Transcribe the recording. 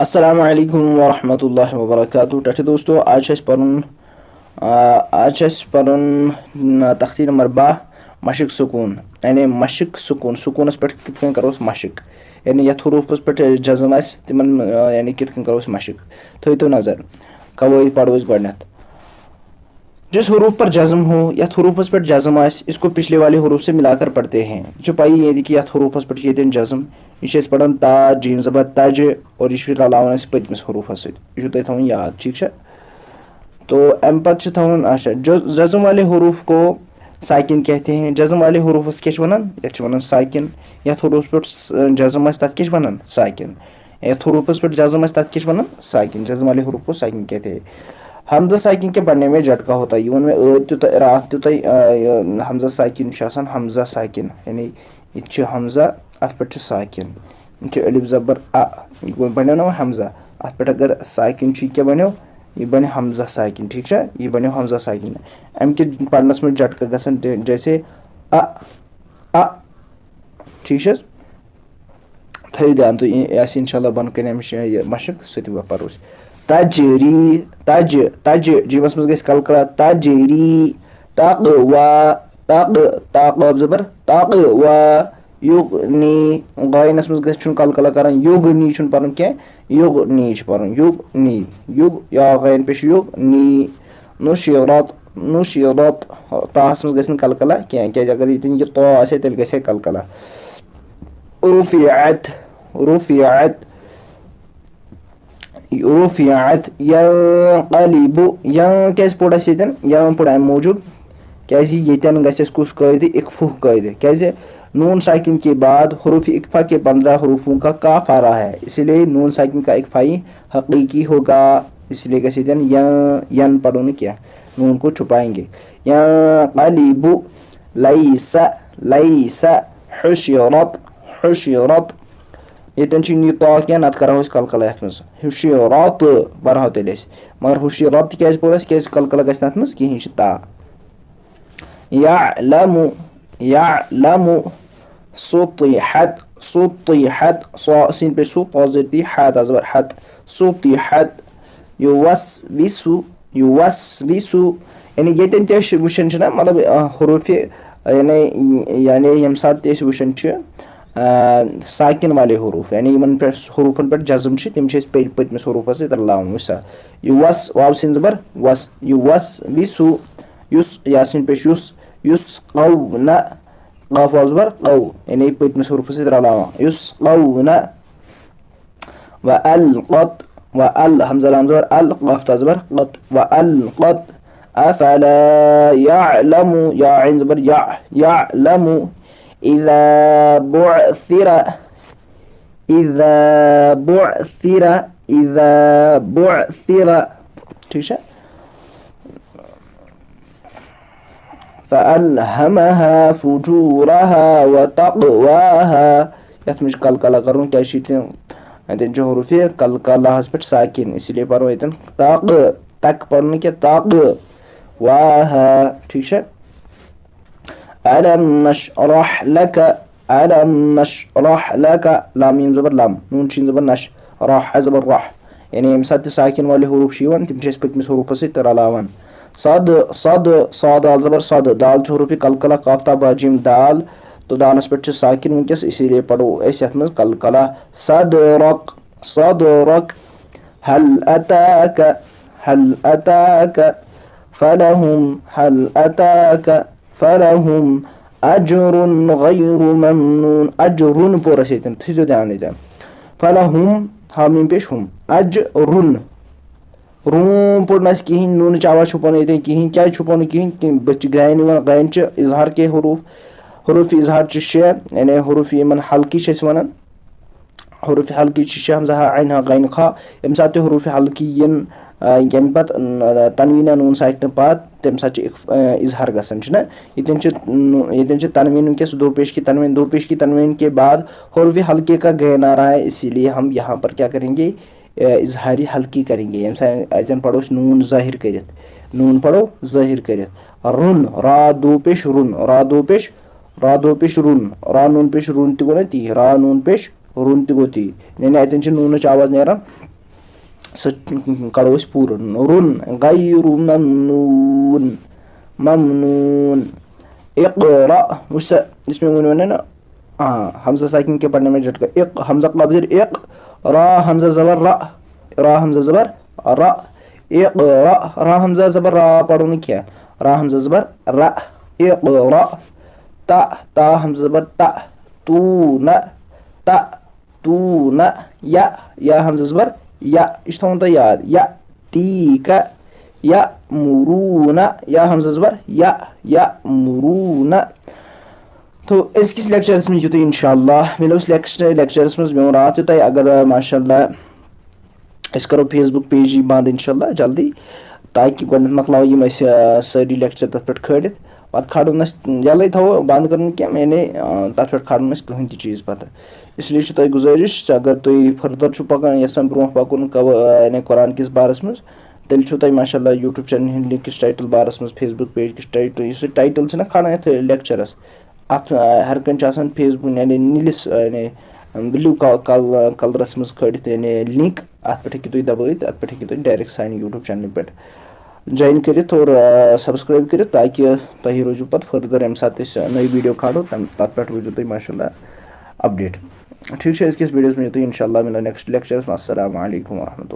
अस्सलामु अलैकुम वरहमतुल्लाहि वबरकातुहू। टच दोस्तों आज तख्ती नंबर 12 मशक सुकून यानी मशक सुकून सुकूनस पे कित करोस मशक यानी यथ हरूफस पे जज्म आस तिमन यानी कित करोस मशक थो तो नजर कवायद पढ़ो गडनथ। जिस हरूफ पर जज्म हो यथ हरूफस पर जज्म आस इसको पिछले वाले हरूफ से मिलाकर पढ़ते हैं। जो पाई ये कि यथ हरूफस पर ये जज्म यह पढ़ान ता जीम जबर तज और यह रलावन पतमिस हरूफस सह थवन याद ठीक है। तो अम पे थवन अच्छा जो जज्म वाले हरूफ को साकिन कहते हैं। जज्म वाले हरूफस क्या वन ये साकिन यथ हरूफ पे जज्म तथ क्या वन साकिन यथ हरूफस पे जज्म तथ क्या वन साकिन। जज्म वाले हरूफ को साकिन कहते हैं। हमजा साकिन के बनने में झटका होता है। ये में रात हमजा साकिन हमजा साकिन यानी यह हमजा अत पे साकिन अलिफ जबर आ बनो ना हमजा अत पे अगर साकिन क्या बनो यह बने हमजा साकिन ठीक है। यह बनो हमजा साकिन अम के पढ़नस में झटका गसन जैसे आ ठीक है। थो ध्यान तो इंशाल्लाह बन कर मशक सह परोस तजरी तज तज जीवस मज कलकला तजरी तकवा तक ताकब जबर तकवा युगनी गायनस मज कलकला कर युगनी पढ़न क्या युगनी पढ़न युगनी युग या गायन पे युग नी नुशिरत नुशिरत तास मज कलकला क्या अगर ये तो आसे तेल गसे कलकला रुफियत रुफियत रुफियत यंक़लिबु क्या पोड़ पोड़ मूजूब क्या गस कुछ कायदे इकफुह कायदे क्या नून साकिन के बाद हरूफ इकफा के 15 हरूफों का काफ आ रहा है इसलिए नून साकिन का इकफाई हकीकी होगा। इसलिए कैसे यन पढ़ो न क्या नून को छुपाएंगे यंक़लिबु लैसा लैसा हुशिरत हुशिरत ये तो क्या नत करो कलकला ये हुशिरत पढ़ो तेल मगर हुशिरत क्या पोरस क्या कलकला गस तथ मज कहीं ता यअलमु यअलमु सुतिहत सुतिहत सिन पे सु ताज़ती हत अजबर हत सुतिहत युवस्विसु युवस्विसु यानी ये वुशन ना मतलब हरूफ यानी यम सात वुशन साकिन वाले हरूफ यानी इन पे हरूफन पे जज्म तम पतमिस हरूफस रलावन वसा युवस वाव सिन जबर वस युवस्विसु युस यासिन पे युस युस कौना काफ वाव जबर कौ यानी पतमिस हरूफस रलावन युस कौना व अलक़त व अल हमजा लाम जबर अल काफ ता जबर क़त व अलक़त अफला यअलमु या ऐन जबर या यअलमु इज़ा बुअसिर इज़ा बुअसिर इज़ा बुअसिर ठीक है। फ़अल्हमहा फुजूरहा व तक़वाहा यथ में कलकला करूँ क्या जो हरूफ कलकला पे साकिन इसलिए पढ़ो ये ताक तक पढ़ने क्या ताक वाहा ठीक है। अलम नशरह लक अलम नशरह लक लाम मीम जबर लाम नून शीन जबर नश राह जबर राह यानी यम साथ साकिन वाले हरूफ तम पतमिस हरूफ सह रलावन सद सद साद आल जबर सद दाल हरूफ कलकला काफ्ता बाजिम दाल तो दालस पे साकिन वनकस इसीलिए पढ़ो ऐसे मज कलकला सदरक सदरक हल अताक फलहुम अजरुन गैरु ममनून अजरुन पूरा से थो ध्यान दे फलहुम हामीम पेश हम अजरुन रूम पोड़ना कहीं नून आवाज छुपान ये कहीं क्या छुपान कहीं बच गैन गैन इजहार के हरूफ इजहार शे यानी हरूफ यमन हल्की वन हरूफ हल्की शे हमजा हा ऐन हा गैन खा यम साथ हरूफ हल्की यम पत तनवीना नून साकिन पात तम सा इजहार गसन ये तनवीन वनकस दो पेश की तनवीन के बाद हरूफ हल्के का गैन आ रहा है इसीलिए हम यहाँ पर क्या करेंगे इजहारी हल्की करेंगे। यम पढ़ो नून जाहिर कर नून पढ़ो जाहिर कर रुन रा दो पेश रुन रा दो पेश रुन रा नून पेश रुन ती रा नून पेश रुन तہِ गوٚو تی यानी اَتٮ۪ن چھِ نوٗنٕچ آواز نیران سُہ کَڑو أسۍ پوٗرٕ رُن غیرُ ممنوٗن ممنوٗن اقرا وٕچھ سا یُس مےٚ ووٚن نا حمزہ ساکِن کے پڑھنے میں جھٹکا اق حمزہ قبض اق را حمزہ زبر را حمزہ زبر را اقرا را حمزہ زبر را پڑھو نہٕ کینٛہہ را حمزہ زبر را اقرا تا حمزہ زبر تو نہ یا حمزہ زبر یا یہِ چھُ تھاوُن تۄہہِ یاد یا تیٖکا یا مروٗنا یا حمزہ زبر یا مروٗنا تو أزکِس لیکچرَس منٛز یِیِو تُہۍ اِنشاء اللہ مِلو أسۍ لیکچرَس منٛز مےٚ ووٚن راتھ تہِ تۄہہِ اگر ماشاء اللہ أسۍ کَرو فیس بُک پیجی بنٛد اِنشاء اللہ جلدی تاکہِ گۄڈنٮ۪تھ مۄکلاوو یِم أسۍ سٲری لیکچر تَتھ پٮ۪ٹھ کھٲلِتھ پَتہٕ کھالو نہٕ أسۍ یَلَے تھاوو بنٛد کَرُن کینٛہہ یعنی تَتھ پٮ۪ٹھ کھالو نہٕ أسۍ کٕہٕنۍ تہِ چیٖز پَتہٕ اِسلیے چھُ تۄہہِ گُزٲرِش اگر تُہۍ فٔردَر چھُو پَکان یَژھان برونٛٹھ پَکُن یعنی قۄران کِس بارَس منٛز تیٚلہِ چھُو تۄہہِ ماشاء اللہ یوٗٹیوٗب چَنلہِ ہِنٛدۍ لِنک کِس ٹایٹٕل بارَس منٛز فیس بُک پیج کِس ٹایٹٕل یُس یہِ ٹایٹٕل چھِنہ کھالان یَتھ لیکچَرَس اَتھ ہر کٲنٛسہِ چھُ آسان فیس بُک یعنی نِلِس یعنی بِلوٗ کَلرَس منٛز کھٲلِتھ یعنی لِنک اَتھ پٮ۪ٹھ ہیٚکِو تُہۍ دبٲیِتھ اَتھ پٮ۪ٹھ ہیٚکِو تُہۍ ڈایریکٹ سانہِ یوٗٹیوٗب چَنلہِ پٮ۪ٹھ جویِن کٔرِتھ اور سبسکرایب کٔرِتھ تاکہِ تۄہہِ روٗزِو پَتہٕ فٔردَر ییٚمہِ ساتہٕ أسۍ نٔے ویٖڈیو کھالو تَتھ پٮ۪ٹھ روٗزِو تُہۍ ماشاء اللہ اَپڈیٹ ٹھیٖک چھُ أزکِس ویٖڈیوَس منٛز یِیِو تُہۍ اِنشاء اللہ مِلو نیکسٹ لیکچرَس منٛز اَسَلامُ علیکُم ورحمتہ اللہ